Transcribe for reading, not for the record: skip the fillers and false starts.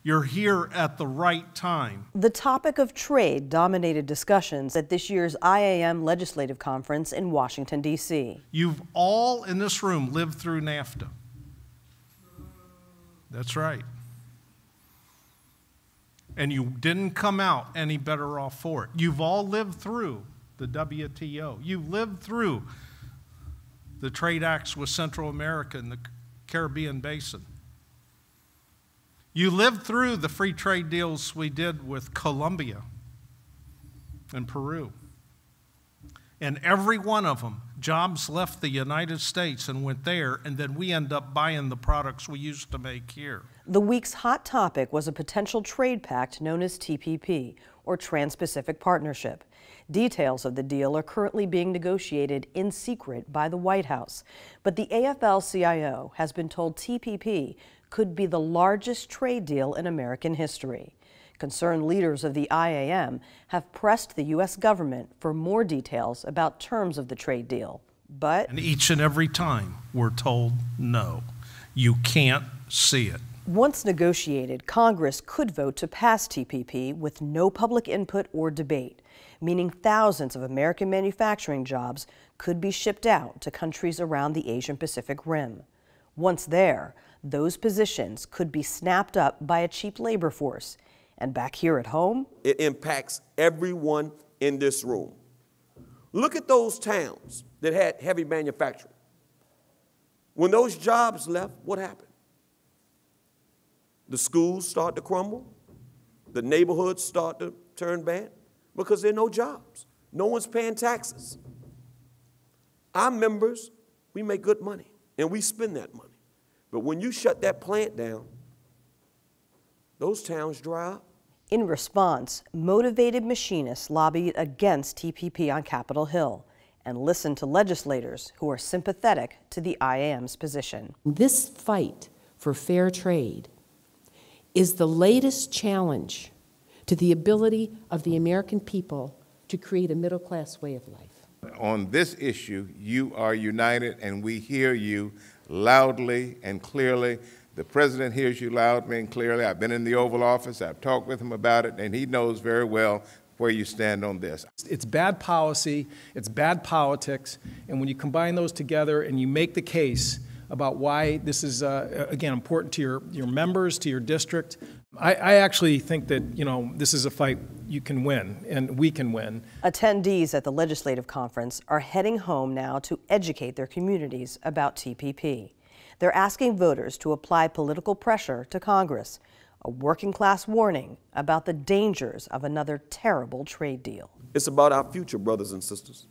You're here at the right time. The topic of trade dominated discussions at this year's IAM Legislative Conference in Washington, D.C. You've all in this room lived through NAFTA. That's right. And you didn't come out any better off for it. You've all lived through the WTO. You've lived through the trade acts with Central America and the Caribbean Basin. You lived through the free trade deals we did with Colombia and Peru. And every one of them, jobs left the United States and went there, and then we end up buying the products we used to make here. The week's hot topic was a potential trade pact known as TPP, or Trans-Pacific Partnership. Details of the deal are currently being negotiated in secret by the White House, but the AFL-CIO has been told TPP could be the largest trade deal in American history. Concerned leaders of the IAM have pressed the U.S. government for more details about terms of the trade deal, but... And each and every time we're told no, you can't see it. Once negotiated, Congress could vote to pass TPP with no public input or debate, meaning thousands of American manufacturing jobs could be shipped out to countries around the Asian-Pacific Rim. Once there, those positions could be snapped up by a cheap labor force. And back here at home, it impacts everyone in this room. Look at those towns that had heavy manufacturing. When those jobs left, what happened? The schools start to crumble. The neighborhoods start to turn bad because there are no jobs. No one's paying taxes. Our members, we make good money, and we spend that money. But when you shut that plant down, those towns dry up. In response, motivated machinists lobbied against TPP on Capitol Hill and listened to legislators who are sympathetic to the IAM's position. This fight for fair trade is the latest challenge to the ability of the American people to create a middle-class way of life. On this issue, you are united, and we hear you loudly and clearly. The President hears you loudly and clearly. I've been in the Oval Office. I've talked with him about it, and he knows very well where you stand on this. It's bad policy, it's bad politics, and when you combine those together and you make the case about why this is, again, important to your members, to your district, I actually think that, this is a fight you can win, and we can win. Attendees at the legislative conference are heading home now to educate their communities about TPP. They're asking voters to apply political pressure to Congress, a working-class warning about the dangers of another terrible trade deal. It's about our future, brothers and sisters.